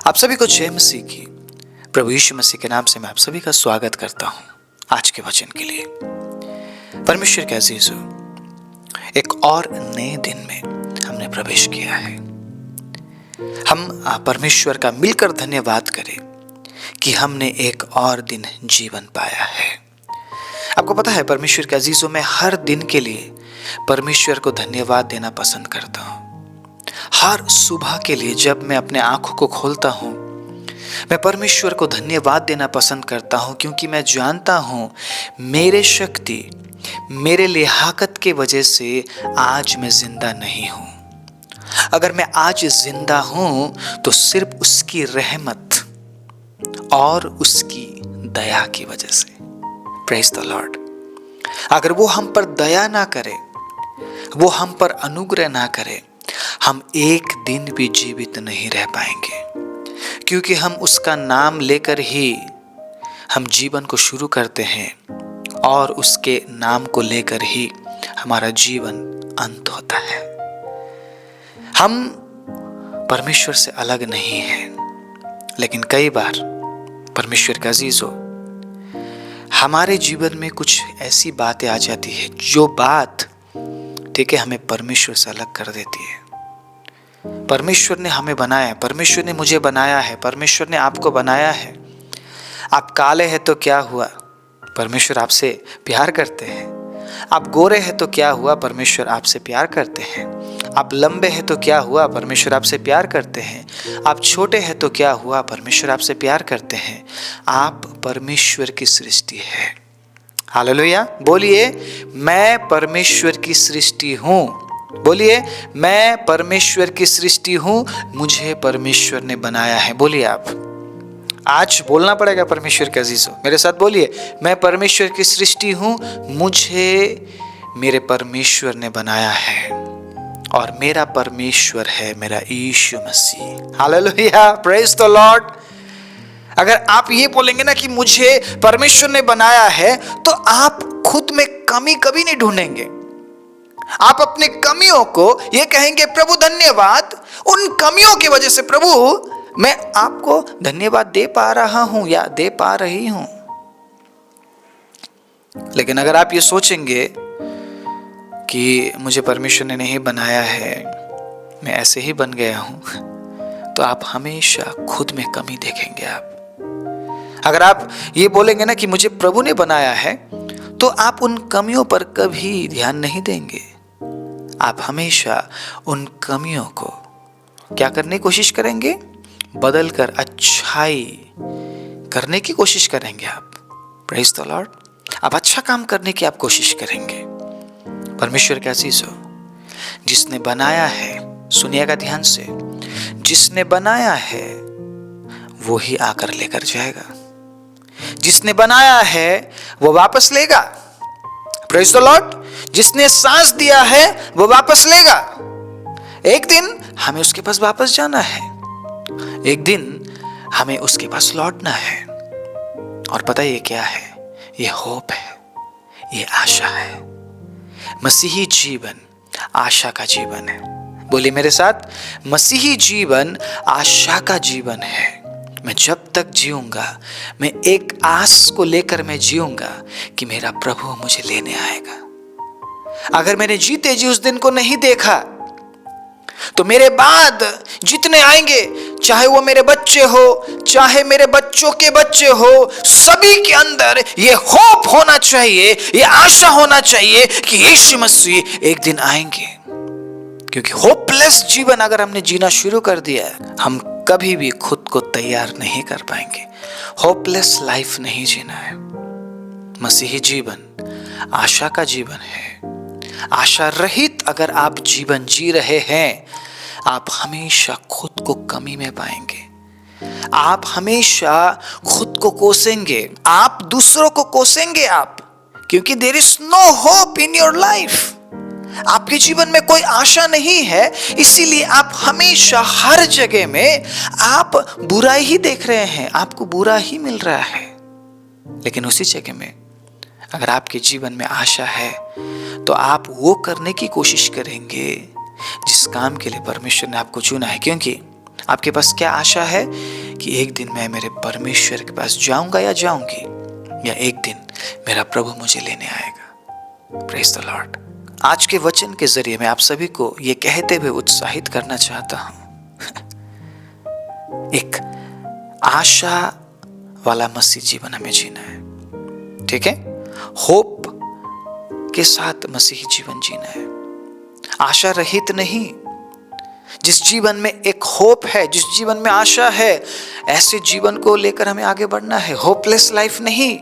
आप सभी को जय मसीह की। प्रभु यीशु मसीह के नाम से मैं आप सभी का स्वागत करता हूं आज के वचन के लिए। परमेश्वर के अजीजों, एक और नए दिन में हमने प्रवेश किया है। हम परमेश्वर का मिलकर धन्यवाद करें कि हमने एक और दिन जीवन पाया है। आपको पता है, परमेश्वर के अजीजों, मैं हर दिन के लिए परमेश्वर को धन्यवाद देना पसंद करता हूं। हर सुबह के लिए जब मैं अपने आंखों को खोलता हूं, मैं परमेश्वर को धन्यवाद देना पसंद करता हूं, क्योंकि मैं जानता हूं मेरे शक्ति, मेरे लियाकत के वजह से आज मैं जिंदा नहीं हूं। अगर मैं आज जिंदा हूं तो सिर्फ उसकी रहमत और उसकी दया की वजह से। Praise the Lord. अगर वो हम पर दया ना करे, वो हम पर अनुग्रह ना करे, हम एक दिन भी जीवित नहीं रह पाएंगे, क्योंकि हम उसका नाम लेकर ही हम जीवन को शुरू करते हैं और उसके नाम को लेकर ही हमारा जीवन अंत होता है। हम परमेश्वर से अलग नहीं हैं, लेकिन कई बार परमेश्वर का अजीजों, हमारे जीवन में कुछ ऐसी बातें आ जाती है जो बात ठीक है हमें परमेश्वर से अलग कर देती है। परमेश्वर ने हमें बनाया, परमेश्वर ने मुझे बनाया है, परमेश्वर ने आपको बनाया है। आप काले हैं तो क्या हुआ, परमेश्वर आपसे प्यार करते हैं। आप गोरे हैं तो क्या हुआ, परमेश्वर आपसे प्यार करते हैं। आप लंबे हैं तो क्या हुआ, परमेश्वर आपसे प्यार करते हैं। आप छोटे हैं तो क्या हुआ, परमेश्वर आपसे प्यार करते हैं। आप परमेश्वर की सृष्टि है। हालेलुया। बोलिए, मैं परमेश्वर की सृष्टि हूँ। बोलिए, मैं परमेश्वर की सृष्टि हूँ, मुझे परमेश्वर ने बनाया है। बोलिए, आप आज बोलना पड़ेगा परमेश्वर के अजीजों, मेरे साथ बोलिए, मैं परमेश्वर की सृष्टि हूँ, मुझे मेरे परमेश्वर ने बनाया है और मेरा परमेश्वर है मेरा Yeshu Masih. Hallelujah, praise the Lord. अगर आप ये बोलेंगे ना कि मुझे परमेश्वर ने बनाया है, तो आप खुद में कमी कभी नहीं ढूंढेंगे। आप अपने कमियों को ये कहेंगे, प्रभु धन्यवाद, उन कमियों की वजह से प्रभु मैं आपको धन्यवाद दे पा रहा हूं या दे पा रही हूं। लेकिन अगर आप ये सोचेंगे कि मुझे परमेश्वर ने नहीं बनाया है, मैं ऐसे ही बन गया हूं, तो आप हमेशा खुद में कमी देखेंगे। आप अगर आप ये बोलेंगे ना कि मुझे प्रभु ने बनाया है, तो आप उन कमियों पर कभी ध्यान नहीं देंगे। आप हमेशा उन कमियों को क्या करने की कोशिश करेंगे, बदल कर अच्छाई करने की कोशिश करेंगे। आप प्रेज द लॉर्ड। आप अच्छा काम करने की आप कोशिश करेंगे। परमेश्वर का अजीजों, जिसने बनाया है, सुनिएगा ध्यान से, जिसने बनाया है वो ही आकर लेकर जाएगा। जिसने बनाया है वो वापस लेगा। Praise the Lord. जिसने सांस दिया है वो वापस लेगा। एक दिन हमें उसके पास वापस जाना है, एक दिन हमें उसके पास लौटना है। और पता ये क्या है, ये होप है, ये आशा है। मसीही जीवन आशा का जीवन है। बोलिए मेरे साथ, मसीही जीवन आशा का जीवन है। मैं जब तक जीऊंगा, मैं एक आस को लेकर मैं जीऊंगा कि मेरा प्रभु मुझे लेने आएगा। अगर मैंने जीते जी उस दिन को नहीं देखा, तो मेरे बाद जितने आएंगे, चाहे वो मेरे बच्चे हो, चाहे मेरे बच्चों के बच्चे हो, सभी के अंदर ये होप होना चाहिए, ये आशा होना चाहिए कि यीशु मसीह एक दिन आएंगे। क्योंकि होपलेस जीवन अगर हमने जीना शुरू कर दिया, हम कभी भी खुद को तैयार नहीं कर पाएंगे। होपलेस लाइफ नहीं जीना है। मसीही जीवन आशा का जीवन है। आशा रहित अगर आप जीवन जी रहे हैं, आप हमेशा खुद को कमी में पाएंगे। आप हमेशा खुद को कोसेंगे, आप दूसरों को कोसेंगे। आप क्योंकि there is no hope in your life. आपके जीवन में कोई आशा नहीं है, इसीलिए आप हमेशा हर जगह में आप बुराई ही देख रहे हैं, आपको बुरा ही मिल रहा है। लेकिन उसी जगह में अगर आपके जीवन में आशा है, तो आप वो करने की कोशिश करेंगे जिस काम के लिए परमेश्वर ने आपको चुना है। क्योंकि आपके पास क्या आशा है कि एक दिन मैं मेरे परमेश्वर के पास जाऊंगा या जाऊंगी, या एक दिन मेरा प्रभु मुझे लेने आएगा। Praise the Lord. आज के वचन के जरिए मैं आप सभी को ये कहते हुए उत्साहित करना चाहता हूं, एक आशा वाला मसीह जीवन हमें जीना है। ठीक है, होप के साथ मसीही जीवन जीना है, आशा रहित नहीं। जिस जीवन में एक होप है, जिस जीवन में आशा है, ऐसे जीवन को लेकर हमें आगे बढ़ना है। होपलेस लाइफ नहीं।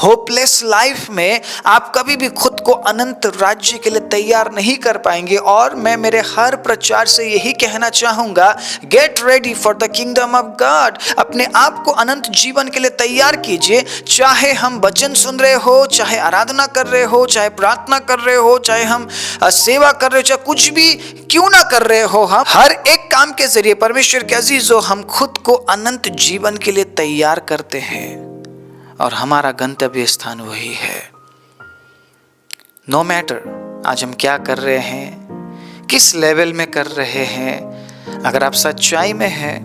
होपलेस लाइफ में आप कभी भी खुद को अनंत राज्य के लिए तैयार नहीं कर पाएंगे। और मैं मेरे हर प्रचार से यही कहना चाहूंगा, get ready for the kingdom of God. अपने आप को अनंत जीवन के लिए तैयार कीजिए। चाहे हम वचन सुन रहे हो, चाहे आराधना कर रहे हो, चाहे प्रार्थना कर रहे हो, चाहे हम सेवा कर रहे हो, चाहे कुछ भी क्यों ना कर रहे हो, हम हर एक काम के जरिए परमेश्वर के अजीजों हम खुद को अनंत जीवन के लिए तैयार करते हैं। और हमारा गंतव्य स्थान वही है। नो मैटर आज हम क्या कर रहे हैं, किस लेवल में कर रहे हैं, अगर आप सच्चाई में हैं,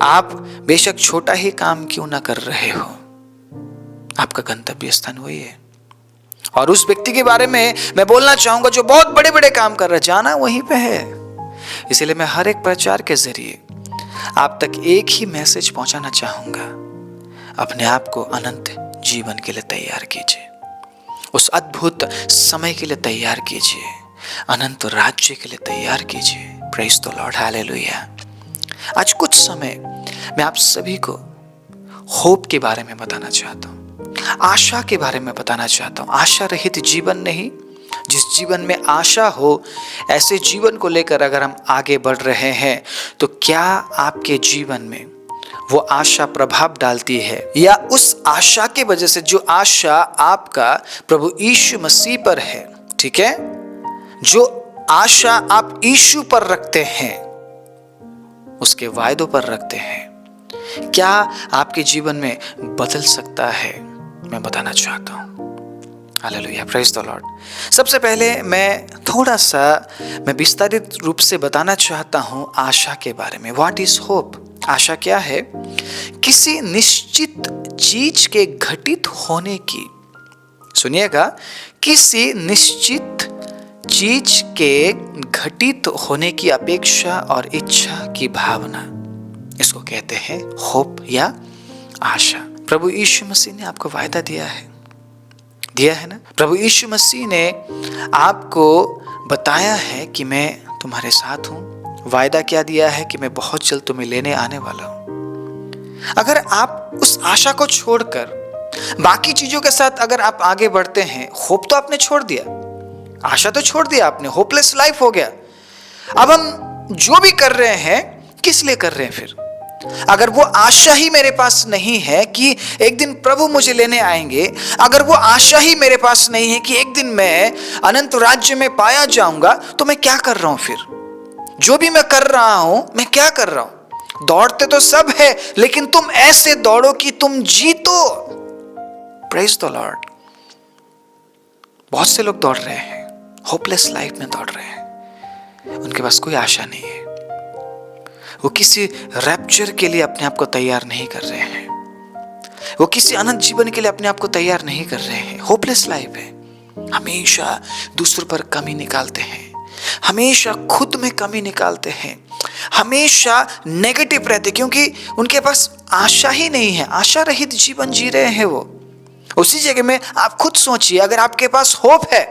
आप बेशक छोटा ही काम क्यों ना कर रहे हो, आपका गंतव्य स्थान वही है। और उस व्यक्ति के बारे में मैं बोलना चाहूंगा जो बहुत बड़े बड़े काम कर रहा है, जाना वहीं पे है। इसलिए मैं हर एक प्रचार के जरिए आप तक एक ही मैसेज पहुंचाना चाहूंगा, अपने आप को अनंत जीवन के लिए तैयार कीजिए, उस अद्भुत समय के लिए तैयार कीजिए, अनंत राज्य के लिए तैयार कीजिए। Praise the Lord, hallelujah. आज कुछ समय मैं आप सभी को होप के बारे में बताना चाहता हूँ, आशा के बारे में बताना चाहता हूँ। आशा रहित जीवन नहीं, जिस जीवन में आशा हो, ऐसे जीवन को लेकर अगर हम आगे बढ़ रहे हैं तो क्या आपके जीवन में वो आशा प्रभाव डालती है, या उस आशा के वजह से जो आशा आपका प्रभु यीशु मसीह पर है, ठीक है, जो आशा आप यीशु पर रखते हैं, उसके वायदों पर रखते हैं, क्या आपके जीवन में बदल सकता है, मैं बताना चाहता हूं। Hallelujah, praise the Lord. सबसे पहले मैं विस्तारित रूप से बताना चाहता हूं आशा के बारे में। What is hope? आशा क्या है? किसी निश्चित चीज के घटित होने की, सुनिएगा, किसी निश्चित चीज के घटित होने की अपेक्षा और इच्छा की भावना, इसको कहते हैं होप या आशा। प्रभु यीशु मसीह ने आपको वायदा दिया है ना। प्रभु यीशु मसीह ने आपको बताया है कि मैं तुम्हारे साथ हूं। वायदा क्या दिया है कि मैं बहुत जल्द तुम्हें लेने आने वाला हूं। अगर आप उस आशा को छोड़कर बाकी चीजों के साथ अगर आप आगे बढ़ते हैं, होप तो आपने छोड़ दिया, आशा तो छोड़ दिया आपने, होपलेस लाइफ हो गया। अब हम जो भी कर रहे हैं किस लिए कर रहे हैं फिर? अगर वो आशा ही मेरे पास नहीं है कि एक दिन प्रभु मुझे लेने आएंगे, अगर वो आशा ही मेरे पास नहीं है कि एक दिन मैं अनंत राज्य में पाया जाऊंगा, तो मैं क्या कर रहा हूं फिर? जो भी मैं कर रहा हूं, मैं क्या कर रहा हूं? दौड़ते तो सब है, लेकिन तुम ऐसे दौड़ो कि तुम जीतो। Praise the Lord. बहुत से लोग दौड़ रहे हैं, होपलेस लाइफ में दौड़ रहे हैं, उनके पास कोई आशा नहीं है। वो किसी रैप्चर के लिए अपने आप को तैयार नहीं कर रहे हैं, वो किसी अनंत जीवन के लिए अपने आप को तैयार नहीं कर रहे हैं। होपलेस लाइफ है। हमेशा दूसरों पर कमी निकालते हैं, हमेशा खुद में कमी निकालते हैं, हमेशा नेगेटिव रहते, क्योंकि उनके पास आशा ही नहीं है। आशा रहित जीवन जी रहे हैं वो। उसी जगह में आप खुद सोचिए, अगर आपके पास होप है,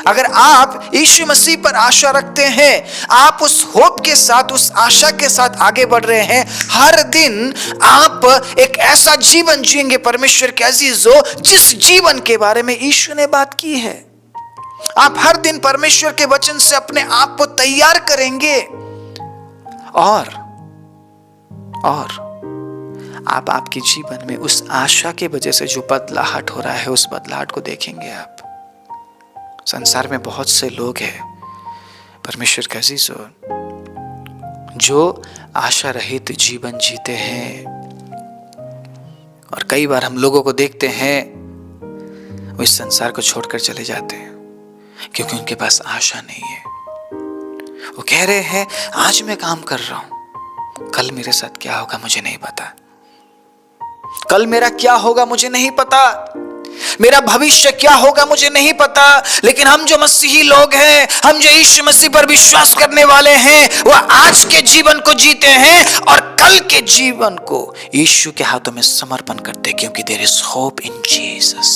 अगर आप यीशु मसीह पर आशा रखते हैं, आप उस होप के साथ, उस आशा के साथ आगे बढ़ रहे हैं, हर दिन आप एक ऐसा जीवन जिएंगे परमेश्वर के अजीजों, जिस जीवन के बारे में यीशु ने बात की है। आप हर दिन परमेश्वर के वचन से अपने आप को तैयार करेंगे और आप आपके जीवन में उस आशा के वजह से जो बदलाहट हो रहा है, उस बदलाहट को देखेंगे आप। संसार में बहुत से लोग हैं परमेश्वर के अजीजों, जो आशा रहित जीवन जीते हैं, और कई बार हम लोगों को देखते हैं वो इस संसार को छोड़कर चले जाते हैं क्योंकि उनके पास आशा नहीं है। वो कह रहे हैं आज मैं काम कर रहा हूं, कल मेरे साथ क्या होगा मुझे नहीं पता, कल मेरा क्या होगा मुझे नहीं पता, मेरा भविष्य क्या होगा मुझे नहीं पता। लेकिन हम जो मसीही लोग हैं, हम जो यीशु मसीह पर विश्वास करने वाले हैं, वो आज के जीवन को जीते हैं और कल के जीवन को यीशु के हाथों में समर्पण करते हैं, क्योंकि there is hope in Jesus.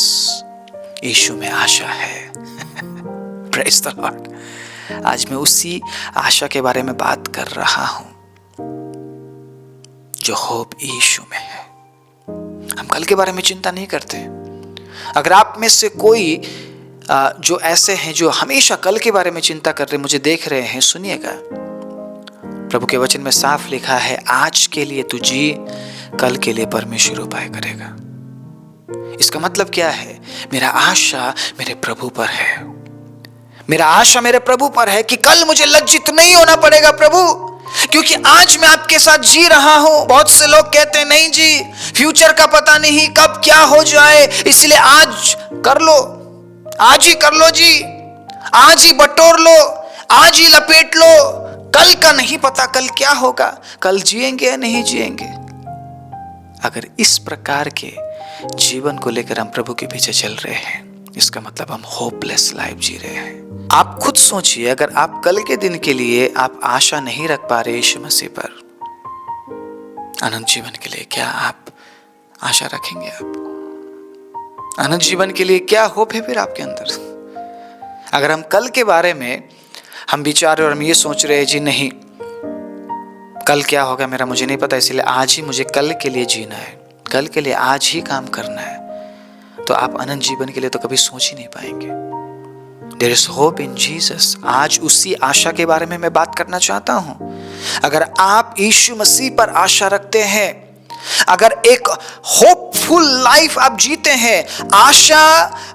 Yeshu में आशा है। Praise the Lord. आज मैं उसी आशा के बारे में बात कर रहा हूं जो होप यीशु में है। हम कल के बारे में चिंता नहीं करते। अगर आप में से कोई जो ऐसे हैं जो हमेशा कल के बारे में चिंता कर रहे, मुझे देख रहे हैं, सुनिएगा, प्रभु के वचन में साफ लिखा है, आज के लिए तू जी, कल के लिए परमेश्वर उपाय करेगा। इसका मतलब क्या है? मेरा आशा मेरे प्रभु पर है। मेरा आशा मेरे प्रभु पर है कि कल मुझे लज्जित नहीं होना पड़ेगा प्रभु, क्योंकि आज मैं आपके साथ जी रहा हूं। बहुत से लोग कहते हैं नहीं जी, फ्यूचर का पता नहीं कब क्या हो जाए, इसलिए आज कर लो, आज ही कर लो जी, आज ही बटोर लो, आज ही लपेट लो, कल का नहीं पता कल क्या होगा, कल जिएंगे या नहीं जिएंगे। अगर इस प्रकार के जीवन को लेकर हम प्रभु के पीछे चल रहे हैं, इसका मतलब हम होपलेस लाइफ जी रहे हैं। आप खुद सोचिए, अगर आप कल के दिन के लिए आप आशा नहीं रख पा रहे यीशु मसीह पर, अनंत जीवन के लिए क्या आप आशा रखेंगे? आप अनंत जीवन के लिए क्या होप है फिर आपके अंदर? अगर हम कल के बारे में हम विचार और हम ये सोच रहे हैं जी नहीं, कल क्या होगा मेरा मुझे नहीं पता, इसलिए आज ही मुझे कल के लिए जीना है, कल के लिए आज ही काम करना है, तो आप अनंत जीवन के लिए तो कभी सोच ही नहीं पाएंगे। There is hope in Jesus। आज उसी आशा के बारे में मैं बात करना चाहता हूं। अगर आप यीशु मसीह पर आशा रखते हैं, अगर एक होपफुल लाइफ आप जीते हैं, आशा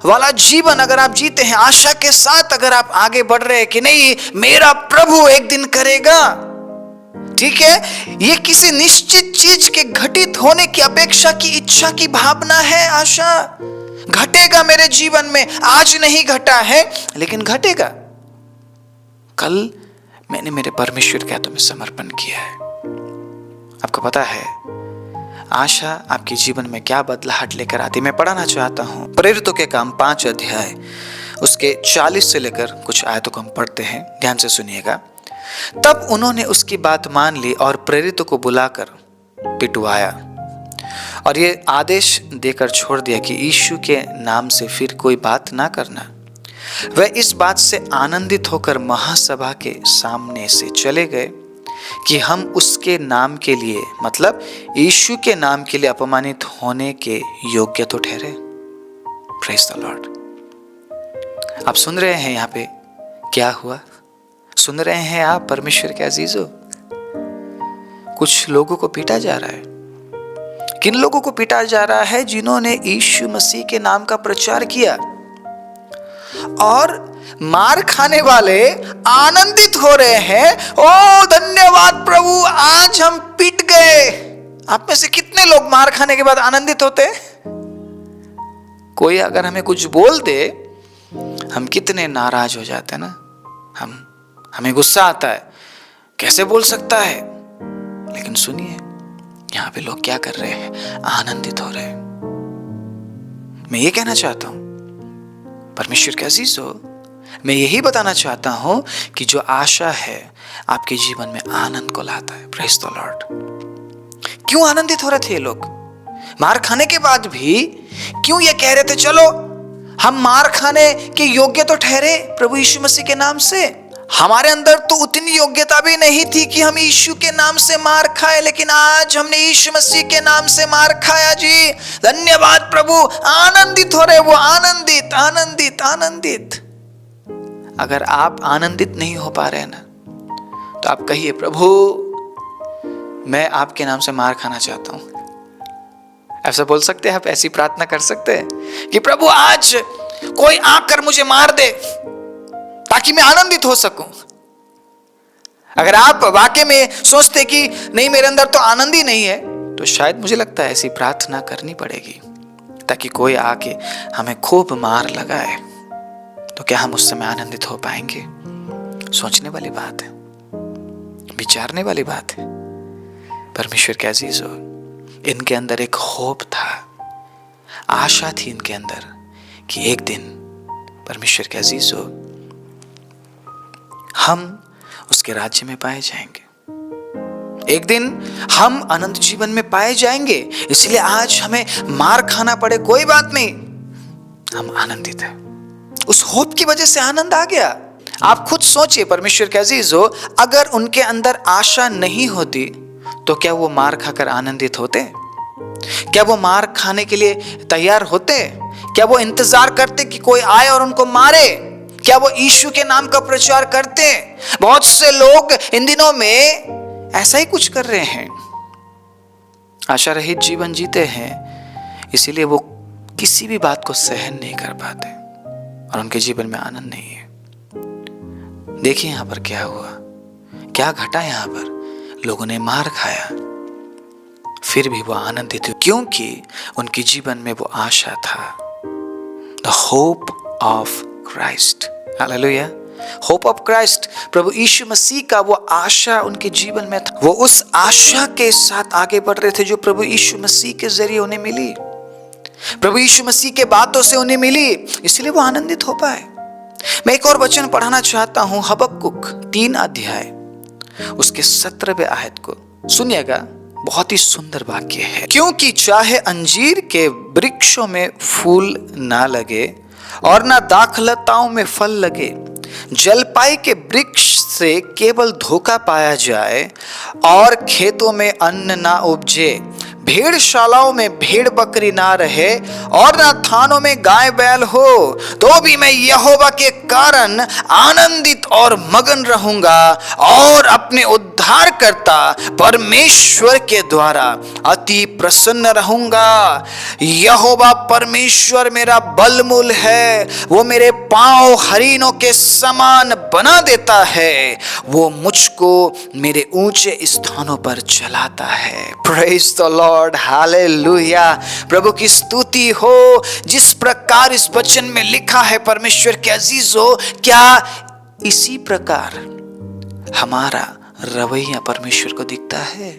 वाला जीवन अगर आप जीते हैं, आशा के साथ अगर आप आगे बढ़ रहे हैं कि नहीं मेरा प्रभु एक दिन करेगा, ठीक है, ये किसी निश्चित चीज के घटित होने की अपेक्षा की इच्छा की भावना है। आशा घटेगा मेरे जीवन में, आज नहीं घटा है लेकिन घटेगा। कल मैंने मेरे परमेश्वर के हाथों में समर्पण किया है। आपको पता है आशा आपके जीवन में क्या बदलाहट लेकर आती है? मैं पढ़ाना चाहता हूं प्रेरितों के काम 5 अध्याय उसके 40 से लेकर कुछ आयतों को हम पढ़ते हैं, ध्यान से सुनिएगा। तब उन्होंने उसकी बात मान ली और प्रेरितों को बुलाकर पिटवाया और ये आदेश देकर छोड़ दिया कि यीशु के नाम से फिर कोई बात ना करना। वह इस बात से आनंदित होकर महासभा के सामने से चले गए कि हम उसके नाम के लिए, मतलब यीशु के नाम के लिए अपमानित होने के योग्य तो ठहरे। Praise the Lord. आप सुन रहे हैं यहाँ पे क्या हुआ? सुन रहे हैं आप परमेश्वर के अजीजों? कुछ लोगों को पीटा जा रहा है। किन लोगों को पीटा जा रहा है? जिन्होंने यीशु मसीह के नाम का प्रचार किया। और मार खाने वाले आनंदित हो रहे हैं, ओ धन्यवाद प्रभु, आज हम पिट गए। आप में से कितने लोग मार खाने के बाद आनंदित होते हैं? कोई अगर हमें कुछ बोल दे, हम कितने नाराज हो जाते हैं ना। हमें गुस्सा आता है, कैसे बोल सकता है? लेकिन सुनिए, यहां पे लोग क्या कर रहे हैं? आनंदित हो रहे हैं। मैं ये कहना चाहता हूं परमेश्वर के अजीज हो, मैं यही बताना चाहता हूं कि जो आशा है आपके जीवन में आनंद को लाता है। Praise the Lord. क्यों आनंदित हो रहे थे ये लोग? मार खाने के बाद भी क्यों ये कह रहे थे चलो हम मार खाने के योग्य तो ठहरे प्रभु यीशु मसीह के नाम से? हमारे अंदर तो उतनी योग्यता भी नहीं थी कि हम यीशु के नाम से मार खाए, लेकिन आज हमने यीशु मसीह के नाम से मार खाया जी, धन्यवाद प्रभु। आनंदित हो रहे वो, आनंदित आनंदित आनंदित। अगर आप आनंदित नहीं हो पा रहे ना, तो आप कहिए प्रभु मैं आपके नाम से मार खाना चाहता हूं। ऐसा बोल सकते हैं आप? ऐसी प्रार्थना कर सकते हैं कि प्रभु आज कोई आकर मुझे मार दे ताकि मैं आनंदित हो सकूं। अगर आप वाकई में सोचते कि नहीं मेरे अंदर तो आनंद ही नहीं है, तो शायद मुझे लगता है ऐसी प्रार्थना करनी पड़ेगी ताकि कोई आके हमें खूब मार लगाए, तो क्या हम उस समय आनंदित हो पाएंगे? सोचने वाली बात है। विचारने वाली बात है। परमेश्वर के अजीजों, इनके अंदर एक होप था, आशा थी इनके अंदर कि एक दिन परमेश्वर के अजीजों हम उसके राज्य में पाए जाएंगे, एक दिन हम अनंत जीवन में पाए जाएंगे। इसलिए आज हमें मार खाना पड़े कोई बात नहीं, हम आनंदित हैं। उस होप की वजह से आनंद आ गया। आप खुद सोचिए परमेश्वर के अजीजों, अगर उनके अंदर आशा नहीं होती तो क्या वो मार खाकर आनंदित होते? क्या वो मार खाने के लिए तैयार होते? क्या वो इंतजार करते कि कोई आए और उनको मारे? क्या वो यीशु के नाम का प्रचार करते? बहुत से लोग इन दिनों में ऐसा ही कुछ कर रहे हैं, आशा रहित जीवन जीते हैं, इसीलिए वो किसी भी बात को सहन नहीं कर पाते और उनके जीवन में आनंद नहीं है। देखिए यहां पर क्या हुआ, क्या घटा। यहां पर लोगों ने मार खाया, फिर भी वो आनंदित हुए, क्योंकि उनके जीवन में वो आशा था। The hope of Christ, hallelujah. Hope of Christ, प्रभु यीशु मसीह का वो आशा उनके जीवन में था। वो उस आशा के साथ आगे बढ़ रहे थे जो प्रभु यीशु मसीह के जरिए उन्हें मिली, प्रभु यीशु मसीह के बातों से उन्हें मिली, इसलिए वो आनंदित हो पाए। मैं एक और वचन पढ़ाना चाहता हूं, हबक्कुक 3 अध्याय उसके 17वें आयत को सुनिएगा। बहुत ही सुंदर वाक्य है। क्योंकि चाहे अंजीर के वृक्षों में फूल ना लगे और ना दाखलताओं में फल लगे, जलपाई के वृक्ष से केवल धोखा पाया जाए और खेतों में अन्न ना उपजे, भेड़शालाओं में भेड़ बकरी ना रहे और ना थानों में गाय बैल हो, तो भी मैं यहोवा के कारण आनंदित और मगन रहूंगा और अपने उद्धारकर्ता परमेश्वर के द्वारा अति प्रसन्न रहूंगा। यहोवा परमेश्वर मेरा बलमूल है, वो मेरे पांव हरिनों के समान बना देता है, वो मुझको मेरे ऊंचे स्थानों पर चलाता है। Praise the Lord, hallelujah. प्रभु की स्तुति हो। जिस प्रकार इस वचन में लिखा है परमेश्वर के अजीजों, क्या इसी प्रकार हमारा रवैया परमेश्वर को दिखता है?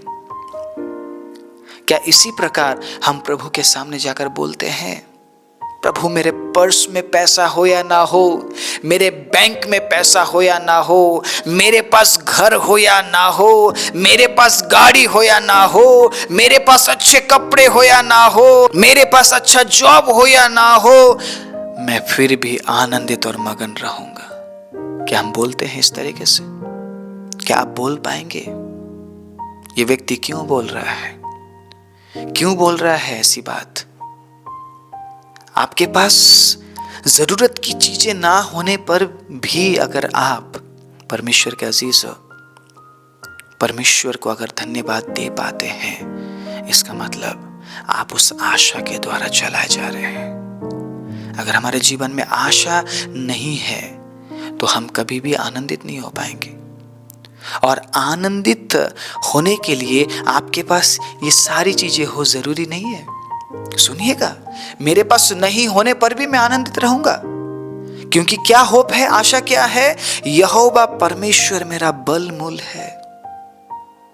क्या इसी प्रकार हम प्रभु के सामने जाकर बोलते हैं, प्रभु मेरे पर्स में पैसा हो या ना हो, मेरे बैंक में पैसा हो या ना हो, मेरे पास घर हो या ना हो, मेरे पास गाड़ी हो या ना हो, मेरे पास अच्छे कपड़े हो या ना हो, मेरे पास अच्छा जॉब हो या ना हो, मैं फिर भी आनंदित और मगन रहूंगा? क्या हम बोलते हैं इस तरीके से? क्या आप बोल पाएंगे? ये व्यक्ति क्यों बोल रहा है? क्यों बोल रहा है ऐसी बात? आपके पास जरूरत की चीजें ना होने पर भी अगर आप परमेश्वर के अजीज हो, परमेश्वर को अगर धन्यवाद दे पाते हैं, इसका मतलब आप उस आशा के द्वारा चलाए जा रहे हैं। अगर हमारे जीवन में आशा नहीं है तो हम कभी भी आनंदित नहीं हो पाएंगे। और आनंदित होने के लिए आपके पास ये सारी चीजें हो जरूरी नहीं है। सुनिएगा, मेरे पास नहीं होने पर भी मैं आनंदित रहूंगा, क्योंकि क्या होप है, आशा क्या है? यहोवा परमेश्वर मेरा बलमूल है।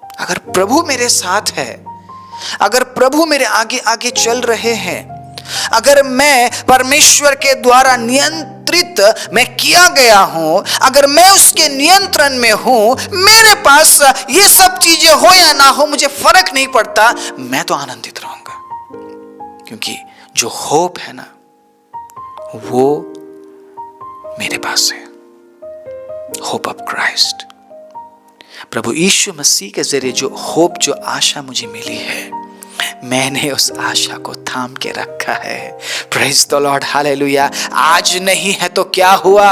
अगर प्रभु मेरे साथ है, अगर प्रभु मेरे आगे आगे चल रहे हैं, अगर मैं परमेश्वर के द्वारा नियंत्रित मैं किया गया हूं, अगर मैं उसके नियंत्रण में हूं, मेरे पास ये सब चीजें हो या ना हो मुझे फर्क नहीं पड़ता, मैं तो आनंदित रहूंगा। क्योंकि जो होप है ना, वो मेरे पास है। होप ऑफ क्राइस्ट, प्रभु यीशु मसीह के जरिए जो होप, जो आशा मुझे मिली है, मैंने उस आशा को थाम के रखा है। Praise the Lord, hallelujah. आज नहीं है तो क्या हुआ?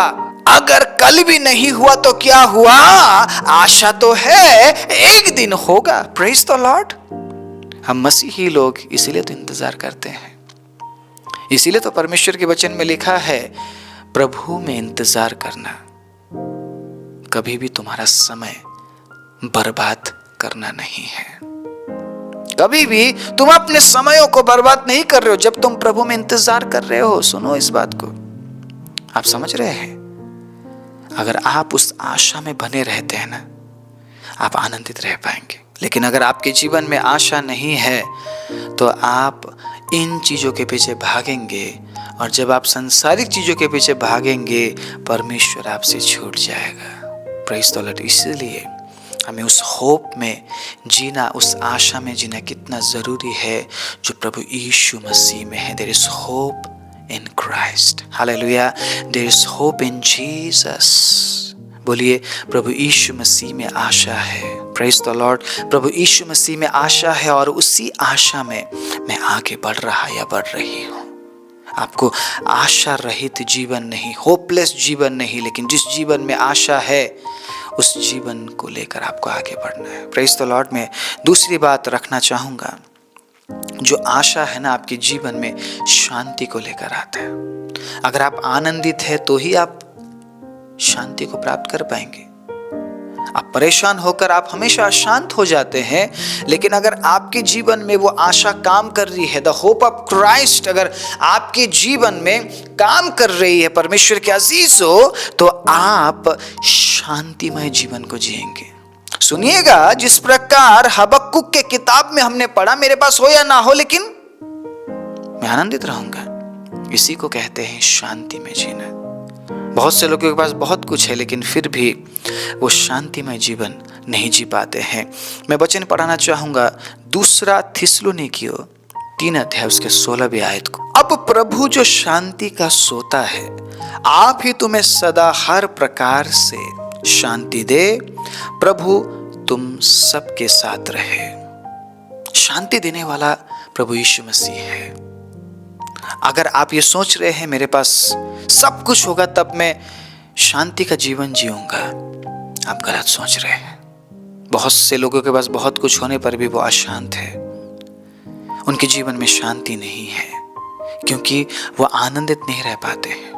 अगर कल भी नहीं हुआ तो क्या हुआ? आशा तो है, एक दिन होगा। Praise the Lord. हम मसीही लोग इसीलिए तो इंतजार करते हैं, इसीलिए तो परमेश्वर के वचन में लिखा है, प्रभु में इंतजार करना, कभी भी तुम्हारा समय बर्बाद करना नहीं है। कभी भी तुम अपने समयों को बर्बाद नहीं कर रहे हो जब तुम प्रभु में इंतजार कर रहे हो। सुनो इस बात को, आप समझ रहे हैं? अगर आप उस आशा में बने रहते हैं ना, आप आनंदित रह पाएंगे। लेकिन अगर आपके जीवन में आशा नहीं है तो आप इन चीज़ों के पीछे भागेंगे, और जब आप सांसारिक चीज़ों के पीछे भागेंगे परमेश्वर आपसे छूट जाएगा। Praise the Lord. इसलिए हमें उस होप में जीना, उस आशा में जीना कितना ज़रूरी है जो प्रभु यीशु मसीह में है। There is hope in Christ. Hallelujah. There is hope in Jesus. बोलिए, प्रभु यीशु मसीह में आशा है। Praise the Lord. प्रभु यीशु मसीह में आशा है और उसी आशा में मैं आगे बढ़ रहा या बढ़ रही हूँ। आपको आशा रहित जीवन नहीं, होपलेस जीवन नहीं, लेकिन जिस जीवन में आशा है उस जीवन को लेकर आपको आगे बढ़ना है। Praise the Lord. मैं दूसरी बात रखना चाहूँगा, जो आशा है ना आपके जीवन में शांति को लेकर आता है। अगर आप आनंदित है तो ही आप शांति को प्राप्त कर पाएंगे। आप परेशान होकर आप हमेशा अशांत हो जाते हैं, लेकिन अगर आपके जीवन में वो आशा काम कर रही है, द होप ऑफ क्राइस्ट अगर आपके जीवन में काम कर रही है परमेश्वर के अजीजों, तो आप शांतिमय जीवन को जिएंगे। सुनिएगा, जिस प्रकार हबक्कुक के किताब में हमने पढ़ा, मेरे पास हो या ना हो लेकिन मैं आनंदित रहूंगा, इसी को कहते हैं शांति में जीना। बहुत से लोगों के पास बहुत कुछ है लेकिन फिर भी वो शांतिमय जीवन नहीं जी पाते हैं। मैं वचन पढ़ाना चाहूंगा दूसरा थिस्सलुनीकियों 3 अध्याय उसके 16वीं आयत को। अब प्रभु जो शांति का सोता है आप ही तुम्हें सदा हर प्रकार से शांति दे। प्रभु तुम सबके साथ रहे। शांति देने वाला प्रभु यीशु मसीह है। अगर आप ये सोच रहे हैं मेरे पास सब कुछ होगा तब मैं शांति का जीवन जीऊंगा, आप गलत सोच रहे हैं। बहुत से लोगों के पास बहुत कुछ होने पर भी वो अशांत है। उनके जीवन में शांति नहीं है क्योंकि वो आनंदित नहीं रह पाते हैं।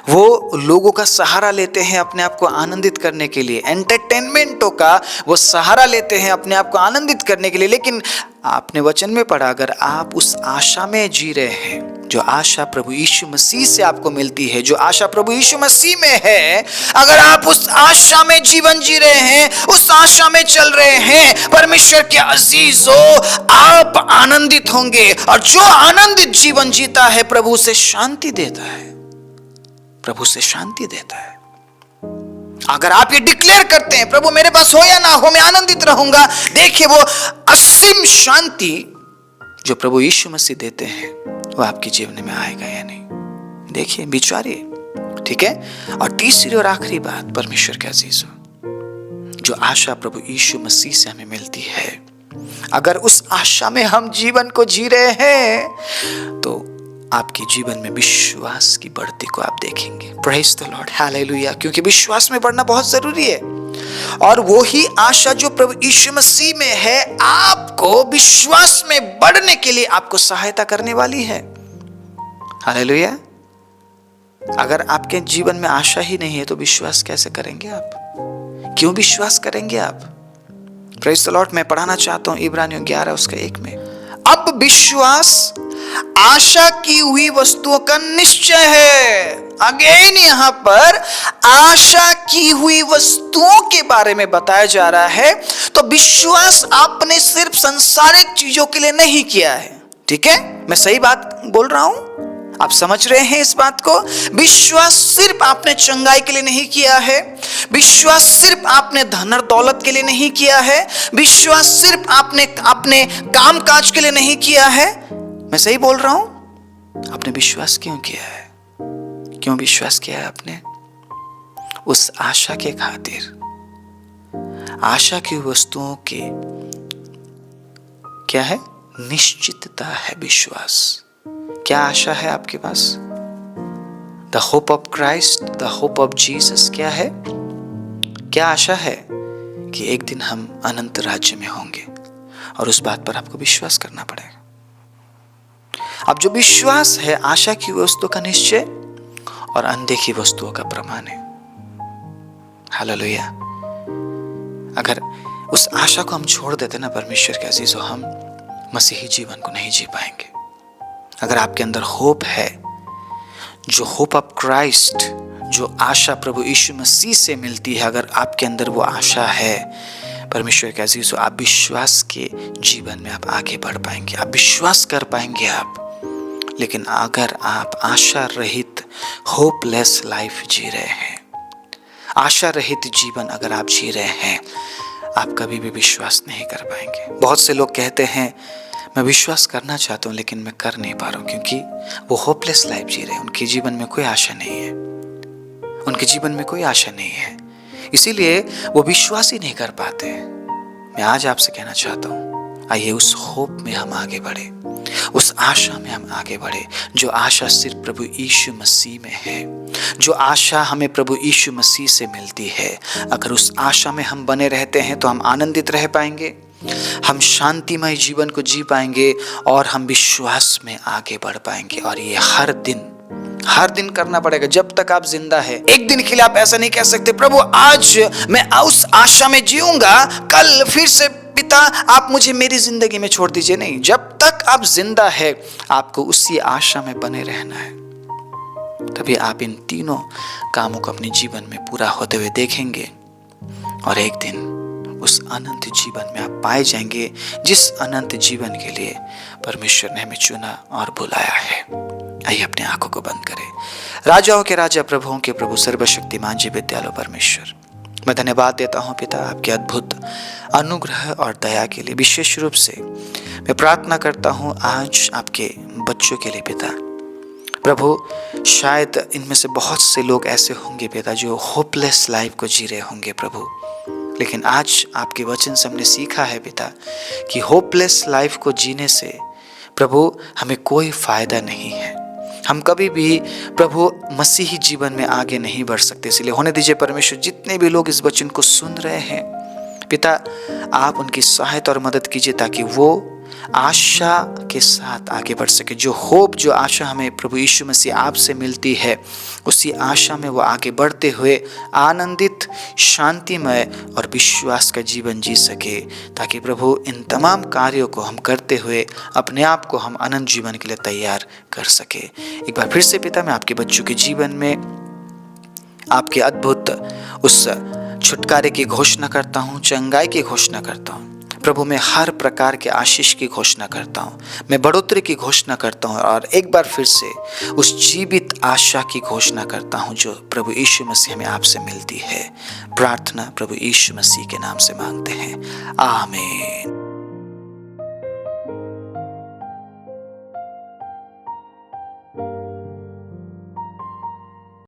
वो लोगों का सहारा लेते हैं अपने आप को आनंदित करने के लिए, एंटरटेनमेंटों का वो सहारा लेते हैं अपने आप को आनंदित करने के लिए। लेकिन आपने वचन में पढ़ा, अगर आप उस आशा में जी रहे हैं जो आशा प्रभु यीशु मसीह से आपको मिलती है, जो आशा प्रभु यीशु मसीह में है, अगर आप उस आशा में जीवन जी रहे हैं, उस आशा में चल रहे हैं, परमेश्वर के अजीजों, आप आनंदित होंगे। और जो आनंदित जीवन जीता है प्रभु से शांति देता है, प्रभु से शांति देता है। अगर आप ये डिक्लेयर करते हैं प्रभु मेरे पास हो या ना हो मैं आनंदित रहूंगा, देखिए वो असीम शांति जो प्रभु यीशु मसीह देते हैं वो आपके जीवन में आएगा या नहीं, देखिए विचारिए। ठीक है। और तीसरी और आखिरी बात, परमेश्वर के अजीजों, जो आशा प्रभु यीशु मसीह से हमें मिलती है, अगर उस आशा में हम जीवन को जी रहे हैं तो आपके जीवन में विश्वास की बढ़ती को आप देखेंगे। Praise the Lord. हालेलुया। क्योंकि विश्वास में बढ़ना बहुत जरूरी है, और वो ही आशा जो प्रभु यीशु मसीह में है आपको विश्वास में बढ़ने के लिए आपको सहायता करने वाली है। हालेलुया। अगर आपके जीवन में आशा ही नहीं है तो विश्वास कैसे करेंगे आप? क्यों विश्वास करेंगे आप? Praise the Lord. मैं पढ़ाना चाहता हूं इब्रानियों 11 उसका 1 में। अब विश्वास आशा की हुई वस्तुओं का निश्चय है। अगेन यहां पर आशा की हुई वस्तुओं के बारे में बताया जा रहा है। तो विश्वास आपने सिर्फ सांसारिक चीजों के लिए नहीं किया है। ठीक है, मैं सही बात बोल रहा हूं? आप समझ रहे हैं इस बात को? विश्वास सिर्फ आपने चंगाई के लिए नहीं किया है, विश्वास सिर्फ आपने धन और दौलत के लिए नहीं किया है, विश्वास सिर्फ आपने अपने काम काज के लिए नहीं किया है। मैं सही बोल रहा हूं? आपने विश्वास क्यों किया है? क्यों विश्वास किया है आपने? उस आशा के खातिर, आशा की वस्तुओं की क्या है? निश्चितता है विश्वास। क्या आशा है आपके पास? The hope of Christ, the hope of Jesus. क्या है? क्या आशा है? कि एक दिन हम अनंत राज्य में होंगे, और उस बात पर आपको विश्वास करना पड़ेगा। अब जो विश्वास है आशा की वस्तु का निश्चय और अनदेखी वस्तुओं का प्रमाण है। हालेलुया। अगर उस आशा को हम छोड़ देते ना परमेश्वर के अजीजों, हम मसीही जीवन को नहीं जी पाएंगे। अगर आपके अंदर होप है, जो होप ऑफ क्राइस्ट, जो आशा प्रभु यीशु मसीह से मिलती है, अगर आपके अंदर वो आशा है, परमेश्वर के अजीज़ों, आप विश्वास के जीवन में आप आगे बढ़ पाएंगे, आप विश्वास कर पाएंगे आप। लेकिन अगर आप आशा रहित होपलेस लाइफ जी रहे हैं, आशा रहित जीवन अगर आप जी रहे हैं, आप कभी भी विश्वास नहीं कर पाएंगे। बहुत से लोग कहते हैं मैं विश्वास करना चाहता हूँ लेकिन मैं कर नहीं पा रहा हूँ, क्योंकि वो होपलेस लाइफ जी रहे हैं। उनके जीवन में कोई आशा नहीं है, उनके जीवन में कोई आशा नहीं है, इसीलिए वो विश्वास ही नहीं कर पाते। मैं आज आपसे कहना चाहता हूँ, आइए उस होप में हम आगे बढ़े, उस आशा में हम आगे बढ़े, जो आशा सिर्फ प्रभु यीशु मसीह में है, जो आशा हमें प्रभु यीशु मसीह से मिलती है। अगर उस आशा में हम बने रहते हैं तो हम आनंदित रह पाएंगे, हम शांतिमय जीवन को जी पाएंगे और हम विश्वास में आगे बढ़ पाएंगे। और ये हर दिन करना पड़ेगा जब तक आप जिंदा है। एक दिन के लिए आप ऐसा नहीं कह सकते प्रभु आज मैं उस आशा में जीऊंगा, कल फिर से पिता आप मुझे मेरी जिंदगी में छोड़ दीजिए। नहीं, जब तक आप जिंदा है आपको उसी आशा में बने रहना है। तभी आप इन तीनों कामों को अपने जीवन में पूरा होते हुए देखेंगे और एक दिन उस अनंत जीवन में आप पाए जाएंगे, जिस अनंत जीवन के लिए परमेश्वर ने हमें चुना और बुलाया है। आइए अपने आंखों को बंद करें। राजाओं के राजा, प्रभुओं के प्रभु, सर्वशक्तिमान जी विद्यालय परमेश्वर, मैं धन्यवाद देता हूँ पिता आपके अद्भुत अनुग्रह और दया के लिए। विशेष रूप से मैं प्रार्थना करता हूँ आज आपके बच्चों के लिए पिता। प्रभु शायद इनमें से बहुत से लोग ऐसे होंगे पिता जो होपलेस लाइफ को जी रहे होंगे प्रभु, लेकिन आज आपके वचन से हमने सीखा है पिता कि होपलेस लाइफ को जीने से प्रभु हमें कोई फायदा नहीं है। हम कभी भी प्रभु मसीही जीवन में आगे नहीं बढ़ सकते। इसलिए होने दीजिए परमेश्वर, जितने भी लोग इस वचन को सुन रहे हैं पिता, आप उनकी सहायता और मदद कीजिए ताकि वो आशा के साथ आगे बढ़ सके। जो होप, जो आशा हमें प्रभु यीशु मसीह आपसे मिलती है, उसी आशा में वो आगे बढ़ते हुए आनंदित, शांतिमय और विश्वास का जीवन जी सके, ताकि प्रभु इन तमाम कार्यों को हम करते हुए अपने आप को हम अनंत जीवन के लिए तैयार कर सके। एक बार फिर से पिता, मैं आपके बच्चों के जीवन में आपके अद्भुत उस छुटकारे की घोषणा करता हूँ, चंगाई की घोषणा करता हूँ प्रभु। मैं हर प्रकार के आशीष की घोषणा करता हूँ, मैं बढ़ोतरी की घोषणा करता हूँ और एक बार फिर से उस जीवित आशा की घोषणा करता हूँ जो प्रभु यीशु मसीह हमें आपसे मिलती है। प्रार्थना प्रभु यीशु मसीह के नाम से मांगते हैं, आमीन।